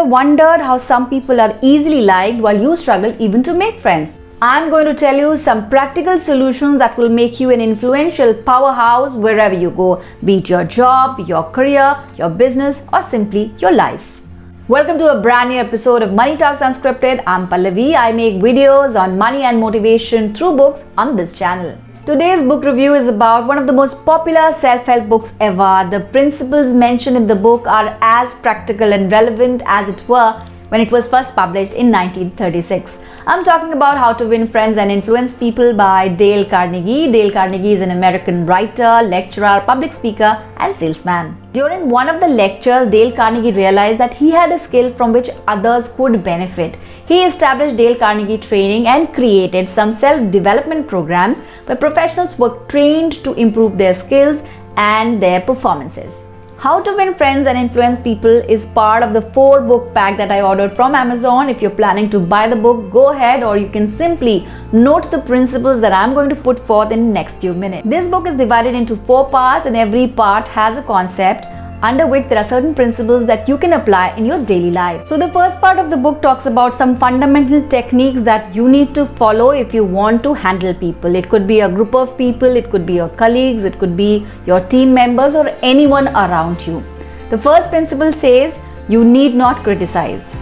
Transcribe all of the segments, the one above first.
wondered how some people are easily liked while you struggle even to make friends? I'm going to tell you some practical solutions that will make you an influential powerhouse wherever you go, be it your job, your career, your business, or simply your life. Welcome to a brand new episode of Money Talks Unscripted. I'm Pallavi. I make videos on money and motivation through books on this channel. Today's book review is about one of the most popular self-help books ever. The principles mentioned in the book are as practical and relevant as it were when it was first published in 1936. I'm talking about How to Win Friends and Influence People by Dale Carnegie. Dale Carnegie is an American writer, lecturer, public speaker, and salesman. During one of the lectures, Dale Carnegie realized that he had a skill from which others could benefit. He established Dale Carnegie Training and created some self-development programs where professionals were trained to improve their skills and their performances. How to Win Friends and Influence People is part of the 4-book pack that I ordered from Amazon. If you're planning to buy the book, go ahead, or you can simply note the principles that I'm going to put forth in the next few minutes. This book is divided into 4 parts, and every part has a concept under which there are certain principles that you can apply in your daily life. So the first part of the book talks about some fundamental techniques that you need to follow if you want to handle people. It could be a group of people, it could be your colleagues, it could be your team members, or anyone around you. The first principle says you need not criticize.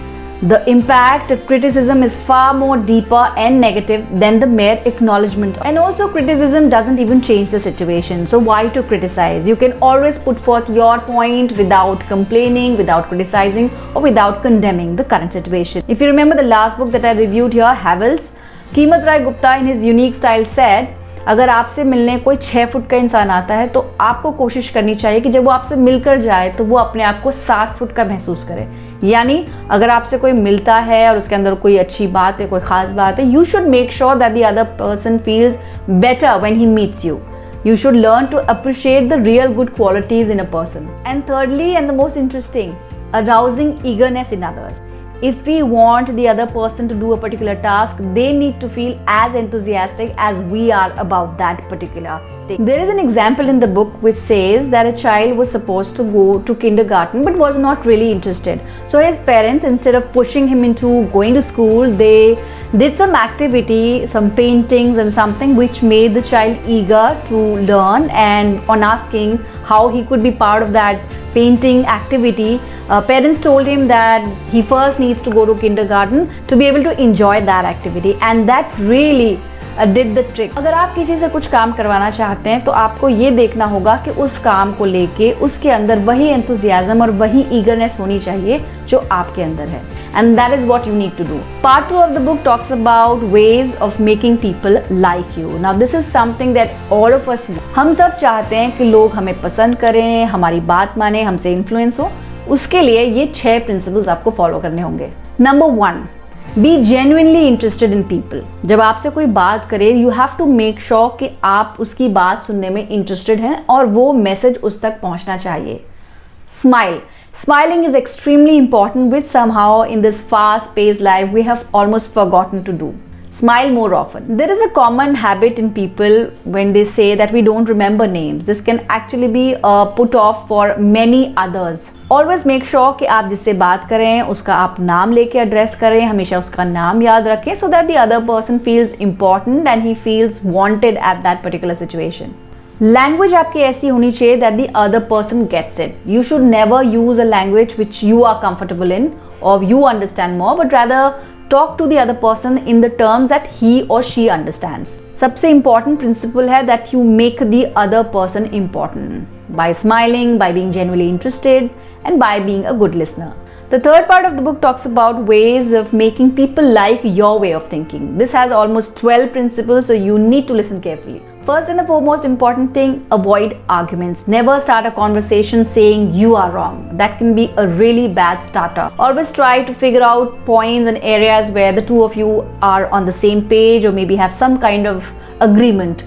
The impact of criticism is far more deeper and negative than the mere acknowledgement. And also, criticism doesn't even change the situation. So why to criticize? You can always put forth your point without complaining, without criticizing, or without condemning the current situation. If you remember the last book that I reviewed here, Havells, Kemoth Rai Gupta in his unique style said, अगर आपसे मिलने कोई 6 foot का इंसान आता है तो आपको कोशिश करनी चाहिए कि जब वो आपसे मिलकर जाए तो वो अपने आप को 7 फुट का महसूस करे. यानी अगर आपसे कोई मिलता है और उसके अंदर कोई अच्छी बात है, कोई खास बात है, you should make sure that the other person feels better when he meets you. You should learn to appreciate the real good qualities in a person. And thirdly, and the most interesting, arousing eagerness in others. If we want the other person to do a particular task, they need to feel as enthusiastic as we are about that particular thing. There is an example in the book which says that a child was supposed to go to kindergarten but was not really interested. So his parents, instead of pushing him into going to school, they did some activity, some paintings and something which made the child eager to learn, and on asking how he could be part of that painting activity, parents told him that he first needs to go to kindergarten to be able to enjoy that activity, and that really did the trick. अगर आप किसी से कुछ काम करवाना चाहते हैं तो आपको ये देखना होगा कि उस काम को लेके उसके अंदर वही enthusiasm और वही eagerness होनी चाहिए जो आपके अंदर है. And that is what you need to do. Part 2 of the book talks about ways of making people like you. Now this is something that all of us want. हम सब चाहते हैं कि लोग हमें पसंद करें, हमारी बात माने, हमसे इन्फ्लुएंस हो. उसके लिए ये 6 प्रिंसिपल्स आपको फॉलो करने होंगे. Number 1, be genuinely interested in people. जब आपसे कोई बात करे, you have to make sure कि आप उसकी बात सुनने में इंटरेस्टेड हैं और वो मैसेज उस तक पहुंचना चाहिए. Smile. Smiling is extremely important, which somehow in this fast-paced life we have almost forgotten to do. Smile more often. There is a common habit in people when they say that we don't remember names. This can actually be a put off for many others. Always make sure कि आप जिससे बात करें उसका आप नाम लेके address करें, हमेशा उसका नाम याद रखें, so that the other person feels important and he feels wanted at that particular situation. Language आपकी ऐसी होनी चाहिए that the other person gets it. You should never use a language which you are comfortable in or you understand more, but rather talk to the other person in the terms that he or she understands. सबसे important principle है that you make the other person important by smiling, by being genuinely interested, and by being a good listener. The third part of the book talks about ways of making people like your way of thinking. This has almost 12 principles, so you need to listen carefully. First and the foremost important thing, avoid arguments. Never start a conversation saying you are wrong. That can be a really bad starter. Always try to figure out points and areas where the two of you are on the same page or maybe have some kind of agreement.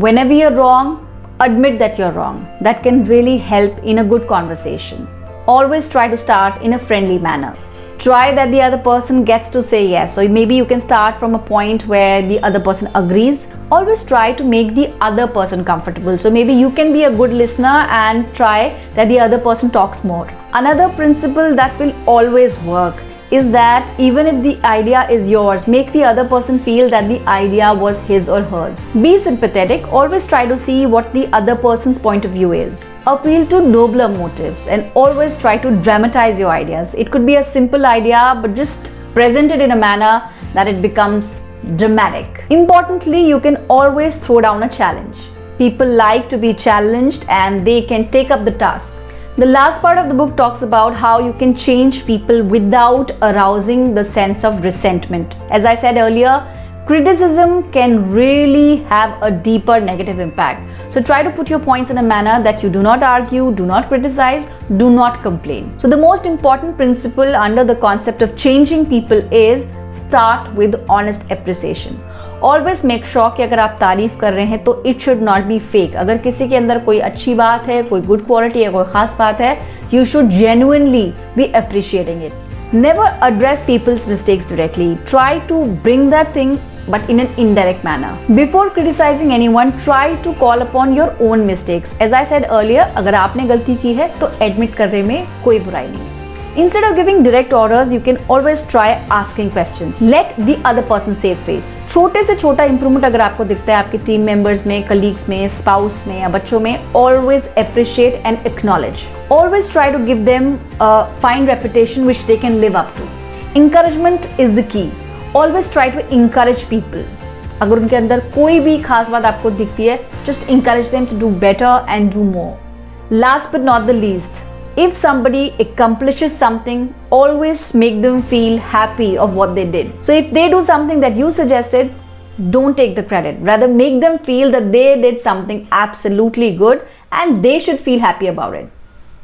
Whenever you're wrong, admit that you're wrong. That can really help in a good conversation. Always try to start in a friendly manner. Try that the other person gets to say yes. So maybe you can start from a point where the other person agrees. Always try to make the other person comfortable. So maybe you can be a good listener and try that the other person talks more. Another principle that will always work is that even if the idea is yours, make the other person feel that the idea was his or hers. Be sympathetic. Always try to see what the other person's point of view is. Appeal to nobler motives and always try to dramatize your ideas. It could be a simple idea, but just present it in a manner that it becomes dramatic. Importantly, you can always throw down a challenge. People like to be challenged and they can take up the task. The last part of the book talks about how you can change people without arousing the sense of resentment. As I said earlier, criticism can really have a deeper negative impact. So try to put your points in a manner that you do not argue, do not criticize, do not complain. So the most important principle under the concept of changing people is start with honest appreciation. Always make sure कि अगर आप तारीफ कर रहे हैं तो it should not be fake. अगर किसी के अंदर कोई अच्छी बात है, कोई good quality है, कोई खास बात है, you should genuinely be appreciating it. Never address people's mistakes directly. Try to bring that thing but in an indirect manner. Before criticizing anyone, try to call upon your own mistakes. As I said earlier, अगर आपने गलती की है तो admit करने में कोई बुराई नहीं है. Instead of giving direct orders, you can always try asking questions. Let the other person save face. छोटे से छोटा improvement अगर आपको दिखता है आपके team members में, colleagues में, spouse में या बच्चों में, always appreciate and acknowledge. Always try to give them a fine reputation which they can live up to. Encouragement is the key. Always try to encourage people. अगर उनके अंदर कोई भी खास बात आपको दिखती है, just encourage them to do better and do more. Last but not the least, if somebody accomplishes something, always make them feel happy of what they did. So if they do something that you suggested, don't take the credit. Rather, make them feel that they did something absolutely good and they should feel happy about it,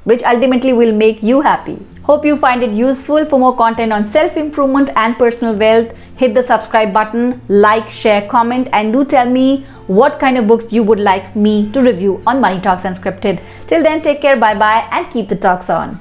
which ultimately will make you happy. Hope you find it useful. For more content on self-improvement and personal wealth, hit the subscribe button, like, share, comment, and do tell me what kind of books you would like me to review on Money Talks Unscripted. Till then, take care, bye-bye, and keep the talks on.